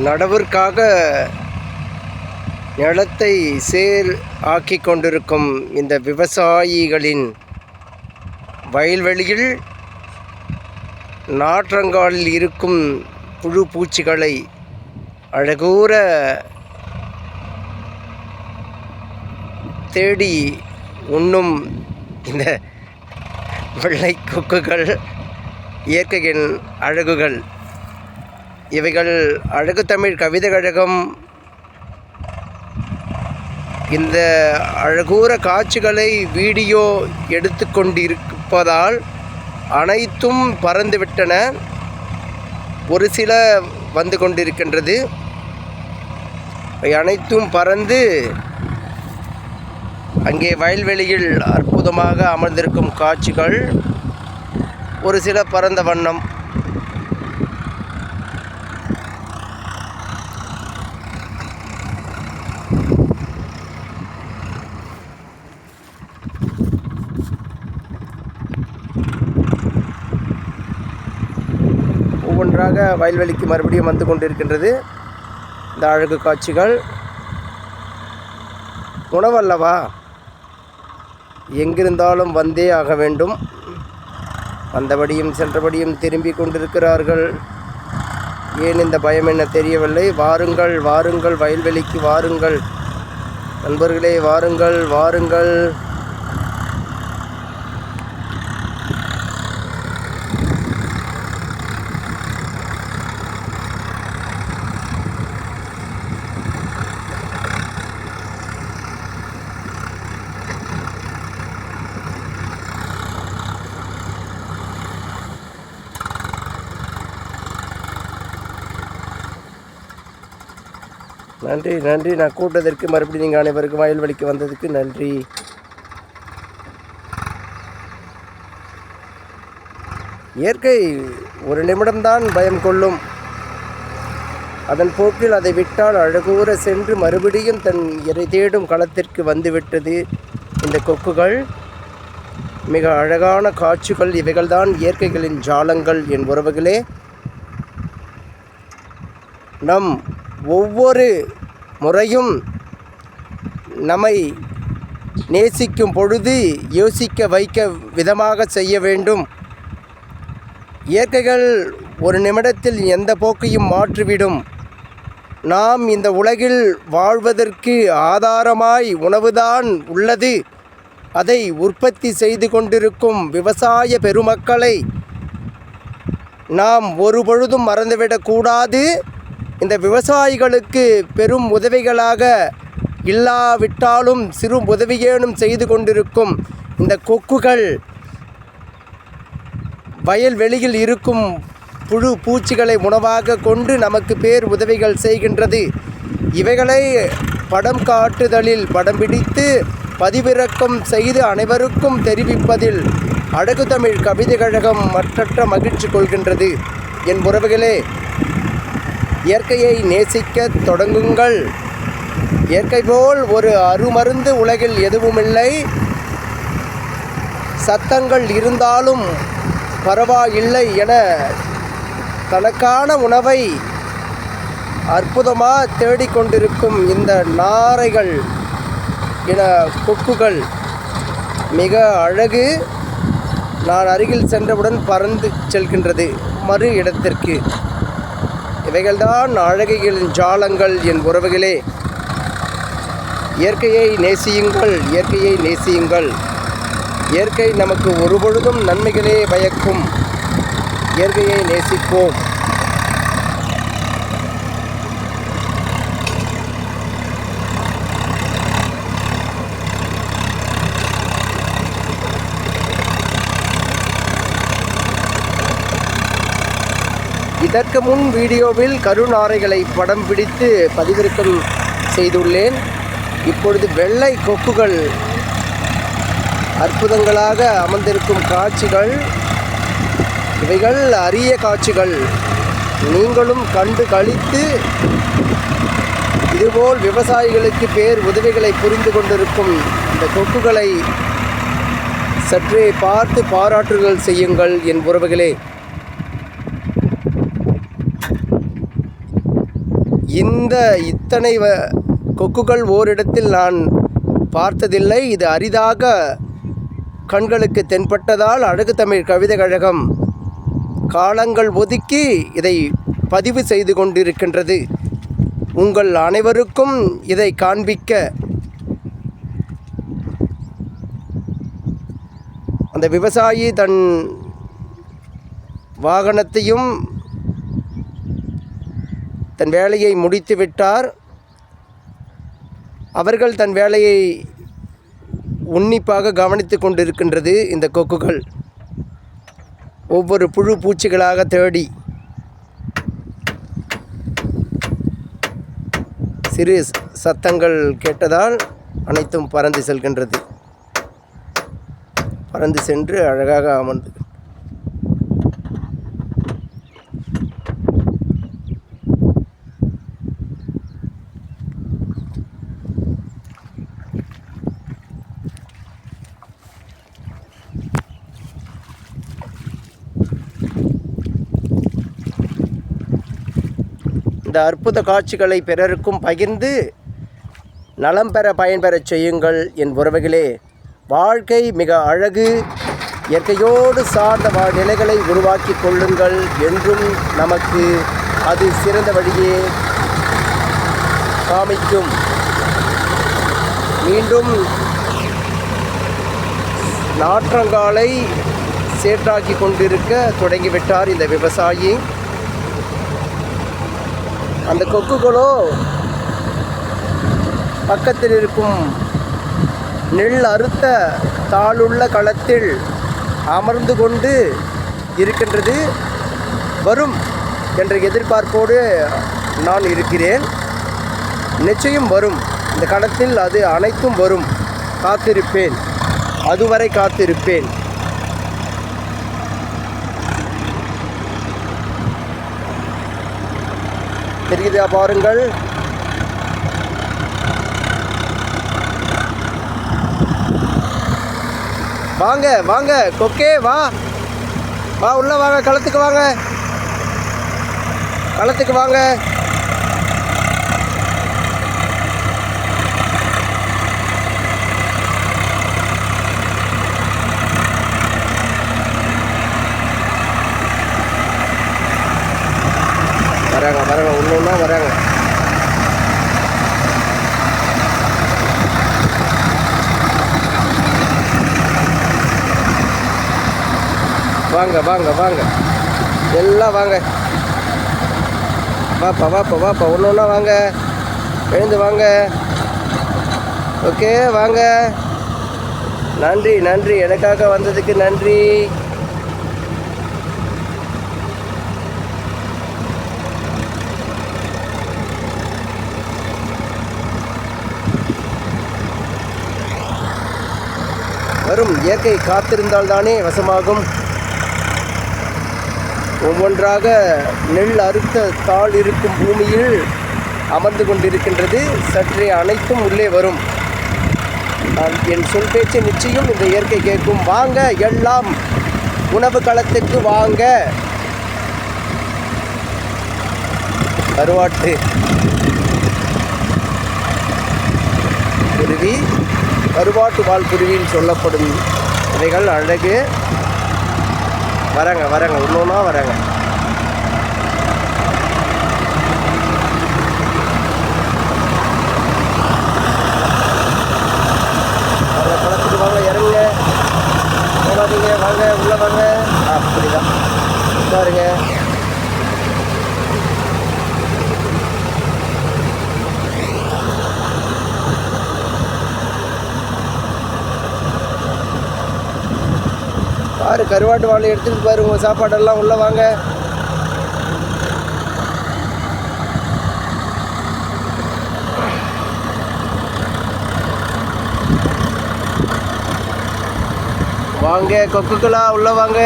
நடவிற்காக நிலத்தை சேர் ஆக்கி கொண்டிருக்கும் இந்த விவசாயிகளின் வயல்வெளியில் நாற்றங்காலில் இருக்கும் புழு பூச்சிகளை அழகூற தேடி உண்ணும் இந்த வெள்ளை கொக்குகள் இயற்கையின் அழகுகள். இவைகள் அழகு தமிழ் கவிதை கழகம் இந்த அழகூற காட்சிகளை வீடியோ எடுத்து கொண்டிருப்பதால் அனைத்தும் பறந்துவிட்டன. ஒரு சில வந்து கொண்டிருக்கின்றது. அனைத்தும் பறந்து அங்கே வயல்வெளியில் அற்புதமாக அமர்ந்திருக்கும் காட்சிகள் ஒரு சில பறந்த வண்ணம். ஒவ்வொன்றாக வயல்வெளிக்கு மறுபடியும் வந்து கொண்டிருக்கின்றது இந்த அழகு காட்சிகள். உணவல்லவா, எங்கிருந்தாலும் வந்தே ஆக வேண்டும். வந்தபடியும் சென்றபடியும் திரும்பி கொண்டிருக்கிறார்கள். ஏன் இந்த பயம் என்ன தெரியவில்லை. வாருங்கள் வாருங்கள், வயல்வெளிக்கு வாருங்கள் நண்பர்களே, வாருங்கள் வாருங்கள். நன்றி நன்றி. நான் கூட்டத்திற்கு மறுபடியும் நீங்கள் அனைவருக்கும் வயல்வெளிக்கு வந்ததுக்கு நன்றி. இயற்கை ஒரு நிமிடம்தான் பயம் கொள்ளும். அதன் போக்கில் அதை விட்டால் அழகூற சென்று மறுபடியும் தன் இறை தேடும் களத்திற்கு வந்துவிட்டது இந்த கொக்குகள். மிக அழகான காட்சிகள். இவைகள்தான் இயற்கைகளின் ஜாலங்கள் என் உறவுகளே. நம் ஒவ்வொரு முறையும் நம்மை நேசிக்கும் பொழுது யோசிக்க வைக்க விதமாக செய்ய வேண்டும். இயற்கைகள் ஒரு நிமிடத்தில் எந்த போக்கையும் மாற்றிவிடும். நாம் இந்த உலகில் வாழ்வதற்கு ஆதாரமாய் உணவுதான் உள்ளது. அதை உற்பத்தி செய்து கொண்டிருக்கும் விவசாய பெருமக்களை நாம் ஒருபொழுதும் மறந்துவிடக்கூடாது. இந்த விவசாயிகளுக்கு பெரும் உதவிகளாக இல்லாவிட்டாலும் சிறு உதவியேனும் செய்து கொண்டிருக்கும் இந்த கொக்குகள் வயல்வெளியில் இருக்கும் புழு பூச்சிகளை உணவாக கொண்டு நமக்கு பேர் உதவிகள் செய்கின்றது. இவைகளை படம் காட்டுதலில் படம் பிடித்து பதிவிறக்கம் செய்து அனைவருக்கும் தெரிவிப்பதில் அழகு தமிழ் கவிதை கழகம் மற்றற்ற மகிழ்ச்சி கொள்கின்றது. என் உறவுகளே, இயற்கையை நேசிக்க தொடங்குங்கள். இயற்கை போல் ஒரு அருமருந்து உலகில் எதுவுமில்லை. சத்தங்கள் இருந்தாலும் பரவாயில்லை என தனக்கான உணவை அற்புதமாக தேடிக்கொண்டிருக்கும் இந்த நாரைகள் என கொக்குகள் மிக அழகு. நான் அருகில் சென்றவுடன் பறந்து செல்கின்றது மறு இடத்திற்கு. இவைகள்தான் அழகைகளின் ஜாலங்கள் என் உறவுகளே. இயற்கையை நேசியுங்கள், இயற்கையை நேசியுங்கள். இயற்கை நமக்கு ஒருபொழுதும் நன்மைகளே பயக்கும். இயற்கையை நேசிப்போம். இதற்கு முன் வீடியோவில் கருநாரைகளை படம் பிடித்து பதிவிறக்கம் செய்துள்ளேன். இப்பொழுது வெள்ளை கொக்குகள் அற்புதங்களாக அமர்ந்திருக்கும் காட்சிகள். இவைகள் அரிய காட்சிகள். நீங்களும் கண்டு களித்து இதுபோல் விவசாயிகளுக்கு பேர் உதவிகளை புரிந்து கொண்டிருக்கும் இந்த கொக்குகளை சற்றே பார்த்து பாராட்டுகள் செய்யுங்கள் என் உறவுகளே. இத்தனை கொக்குகள் ஓரிடத்தில் நான் பார்த்ததில்லை. இது அரிதாக கண்களுக்கு தென்பட்டதால் அழகு தமிழ் கவிதை கழகம் காலங்கள் ஒதுக்கி இதை பதிவு செய்து கொண்டிருக்கின்றது. உங்கள் அனைவருக்கும் இதை காண்பிக்க அந்த விவசாயி தன் வாகனத்தையும் தன் வேலையை முடித்து விட்டார். அவர்கள் தன் வேலையை உன்னிப்பாக கவனித்து கொண்டிருக்கின்றது. இந்த கொக்குகள் ஒவ்வொரு புழு பூச்சிகளாக தேடி சிறு சத்தங்கள் கேட்டதால் அனைத்தும் பறந்து செல்கின்றது. பறந்து சென்று அழகாக அமர்ந்து இந்த அற்புத காட்சிகளை பிறருக்கும் பகிர்ந்து நலம் பெற பயன்பெறச் செய்யுங்கள். என் உறவுகளே, வாழ்க்கை மிக அழகு. இயற்கையோடு சார்ந்த நிலைகளை உருவாக்கி கொள்ளுங்கள். என்றும் நமக்கு அது சிறந்த வழியே காமிக்கும். மீண்டும் நாற்றங்காலை சேற்றாக்கி கொண்டிருக்க தொடங்கிவிட்டார் இந்த விவசாயி. அந்த கொக்குகளோ பக்கத்தில் இருக்கும் நெல் அறுத்த தாளுள்ள களத்தில் அமர்ந்து கொண்டு இருக்கின்றது. வரும் என்ற எதிர்பார்ப்போடு நான் இருக்கிறேன். நிச்சயம் வரும். இந்த களத்தில் அது அனைத்தும் வரும். காத்திருப்பேன். அதுவரை காத்திருப்பேன். தெரியுதா பாருங்கள். வாங்க வாங்க கொக்கே, வா வா, உள்ள வாங்க, களத்துக்கு வாங்க, களத்துக்கு வாங்க. வராங்க வராங்க, ஒன்று ஒன்றா வராங்க. வாங்க வாங்க வாங்க, எல்லாம் வாங்க. வாப்பா வாப்பா வாப்பா, ஒன்று ஒன்றா வாங்க, எழுந்து வாங்க. ஓகே, வாங்க. நன்றி நன்றி, எனக்காக வந்ததுக்கு நன்றி. வரும். இயற்கை காத்திருந்தால் தானே வசமாகும். ஒவ்வொன்றாக நெல் அறுத்த தாள் இருக்கும் பூமியில் அமர்ந்து கொண்டிருக்கின்றது. சற்றே அனைத்தும் உள்ளே வரும். நான் என் சொல் பேச்சு நிச்சயம் இந்த இயற்கை கேட்கும். வாங்க, எல்லாம் உணவு களத்துக்கு வாங்க. கருவாட்டு குருவி, கருவாட்டு வால் குருவின்னு சொல்லப்படும் இவைகள் அழகு. வராங்க வராங்க, ஒன்று ஒன்றா வராங்க. களத்துக்கு வாங்க, இறங்குங்க, போகாதீங்க, வாங்க, உள்ளே வாங்க. அப்படிதான் பாருங்க. பாரு, கருவாட்டு வாழை எடுத்துகிட்டு பாரு. உங்கள் சாப்பாடெல்லாம் உள்ளே வாங்க. வாங்க கொக்குகளா, உள்ளே வாங்க.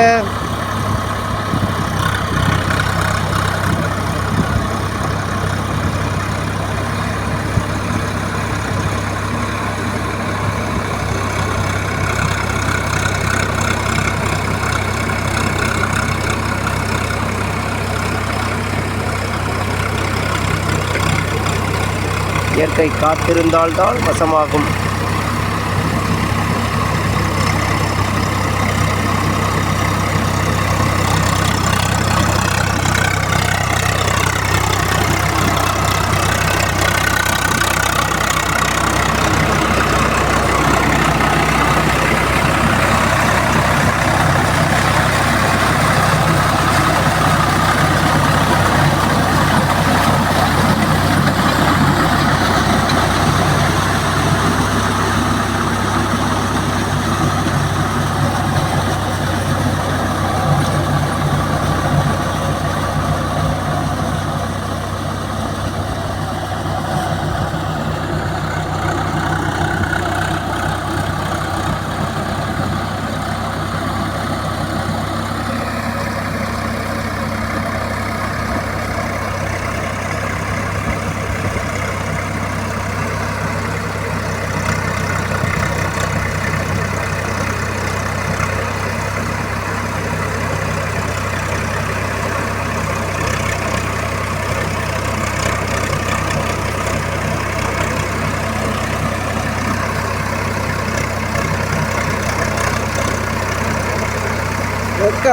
இயற்கை காத்திருந்தால்தான் வசமாகும்.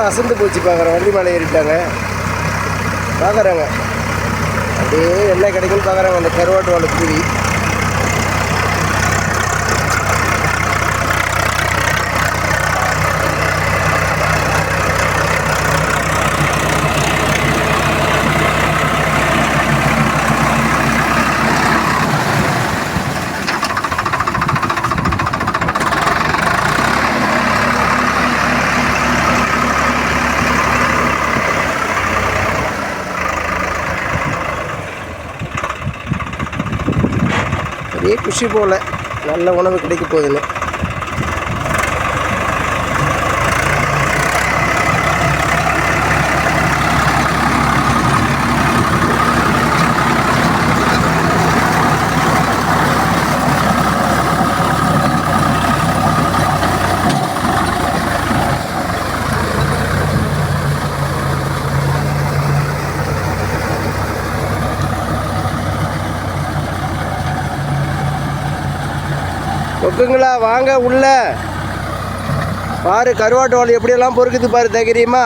அசந்து போச்சு பார்க்குறேன். வண்டி மேலே ஏறிட்டாங்க பார்க்குறாங்க. அப்படியே என்ன கிடைக்குன்னு பார்க்குறாங்க. அந்த கருவாட்டு வாழை குருவி ஒரே குஷி போல் நல்ல உணவு கிடைக்க போகுதுன்னு. ஒக்குங்களா வாங்க உள்ள பாரு. கருவாட்டு வாழை எப்படியெல்லாம் பொறுக்குது பாரு தைரியமா.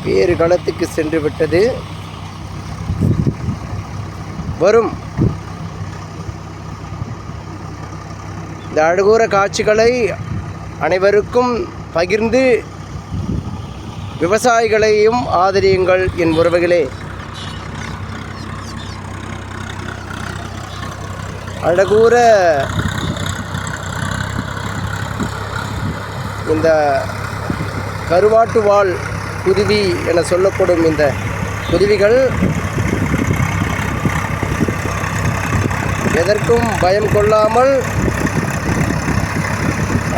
வேறு களத்துக்கு சென்று விட்டது. வரும் இந்த அழகூர காட்சிகளை அனைவருக்கும் பகிர்ந்து விவசாயிகளையும் ஆதரியுங்கள் என் உறவுகளே. அழகூர இந்த கருவாட்டு வாள் குருவி என சொல்லப்படும் இந்த குருவிகள் எதற்கும் பயம் கொள்ளாமல்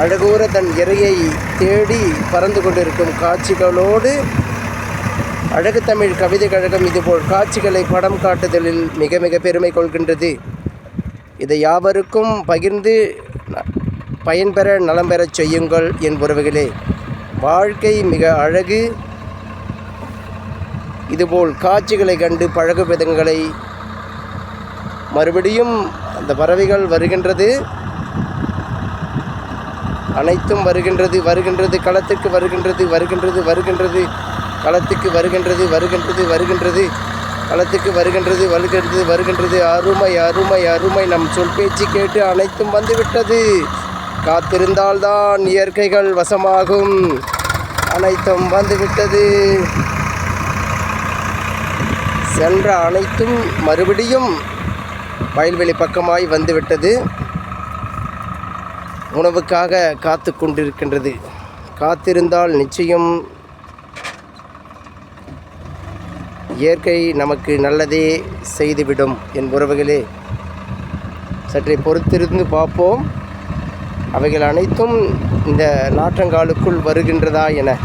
அழகூர தன் இரையை தேடி பறந்து கொண்டிருக்கும் காட்சிகளோடு அழகு தமிழ் கவிதை கழகம் இதுபோல் காட்சிகளை படம் காட்டுதலில் மிக மிக பெருமை கொள்கின்றது. இதை யாவருக்கும் பகிர்ந்து பயன்பெற நலம் பெறச் செய்யுங்கள் என் உறவுகளே. வாழ்க்கை மிக அழகு. இதுபோல் காட்சிகளை கண்டு பழகு விதங்களை மறுபடியும் அந்த பறவைகள் வருகின்றது, அனைத்தும் வருகின்றது வருகின்றது களத்துக்கு வருகின்றது வருகின்றது வருகின்றது களத்துக்கு வருகின்றது வருகின்றது வருகின்றது களத்துக்கு வருகின்றது வருகின்றது வருகின்றது. அருமை அருமை அருமை. நம் சொல் பேச்சு கேட்டு அனைத்தும் வந்துவிட்டது. காத்திருந்தால்தான் இயற்கைகள் வசமாகும். அனைத்தும் வந்துவிட்டது. சென்ற அனைத்தும் மறுபடியும் வயல்வெளி பக்கமாய் வந்துவிட்டது. உணவுக்காக காத்து கொண்டிருக்கின்றது. காத்திருந்தால் நிச்சயம் இயற்கை நமக்கு நல்லதே செய்துவிடும். என் உறவுகளே, சற்றே பொறுத்திருந்து பார்ப்போம். அவைகள் அனைத்தும் இந்த நாற்றங்காலுக்குள் வருகின்றதா என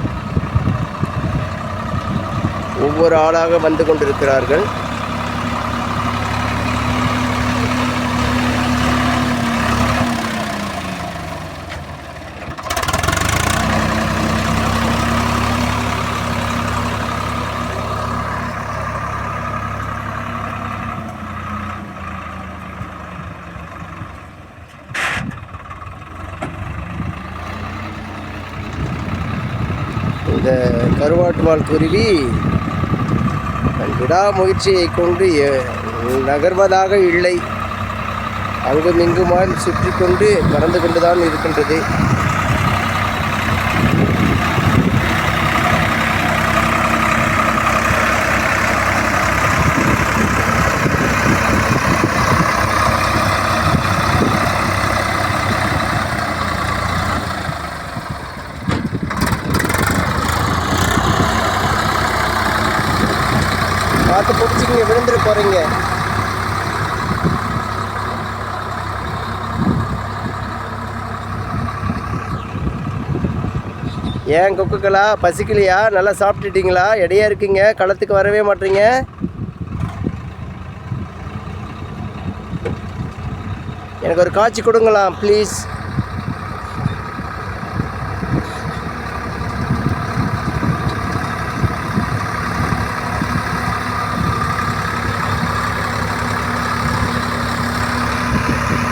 ஒவ்வொரு ஆளாக வந்து கொண்டிருக்கிறார்கள். இந்த கருவாட்டுவால் குருவி விடாமுயற்சியை கொண்டு நகர்வதாக இல்லை. அங்கும் இங்குமாய் சுற்றி கொண்டு பறந்து கொண்டுதான் இருக்கின்றது. பார்த்து பிடிச்சிக்கிங்க, விழுந்துட்டு போகிறீங்க. ஏன் கொக்குகளா, பசிக்கலையா? நல்லா சாப்பிட்டுட்டீங்களா? எடையாக இருக்கீங்க, களத்துக்கு வரவே மாட்டீங்க. எனக்கு ஒரு காய்ச்சி கொடுங்களா ப்ளீஸ்.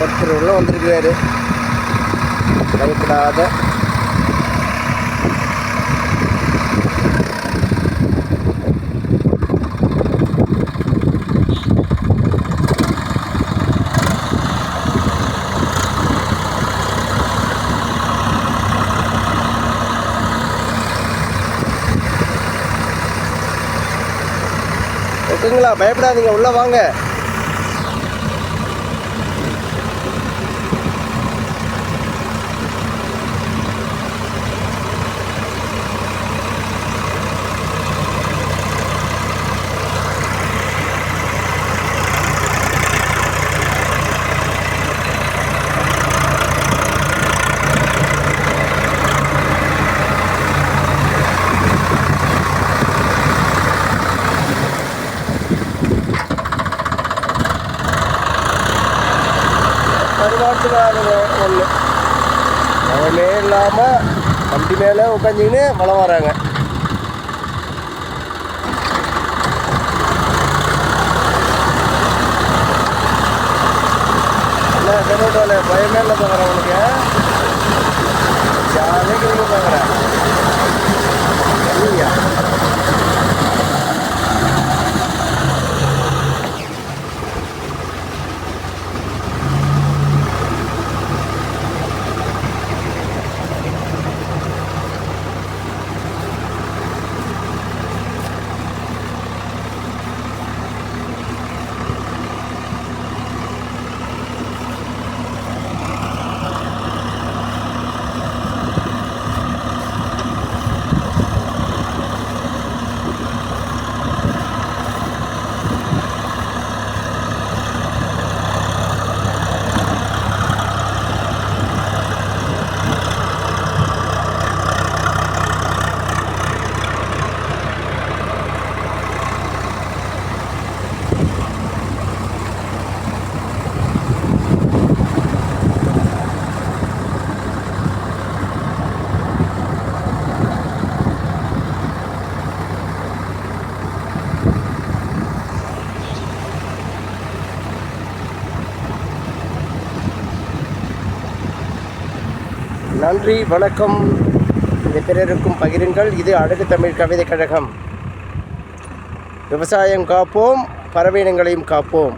ஒருத்தர் உள்ள வந்திருக்கிறாரு. பயப்படாத. ஓகேங்களா? பயப்படாதீங்க, உள்ள வாங்க. கருவாட்டுக்காரங்க ஒன்று மழமே இல்லாமல் வண்டி மேலே உட்காந்துக்கின்னு மழை வராங்க. என்ன கருவாட்டு பயமே இல்லை பார்க்குறேன். உனக்கு ஜாலியாக கிடைக்க பார்க்குறேன். இல்லையா? நன்றி, வணக்கம். இதை பிறருக்கும் பகிருங்கள். இது அழகு தமிழ் கவிதை கழகம். விவசாயம் காப்போம், பறவை இனங்களையும் காப்போம்.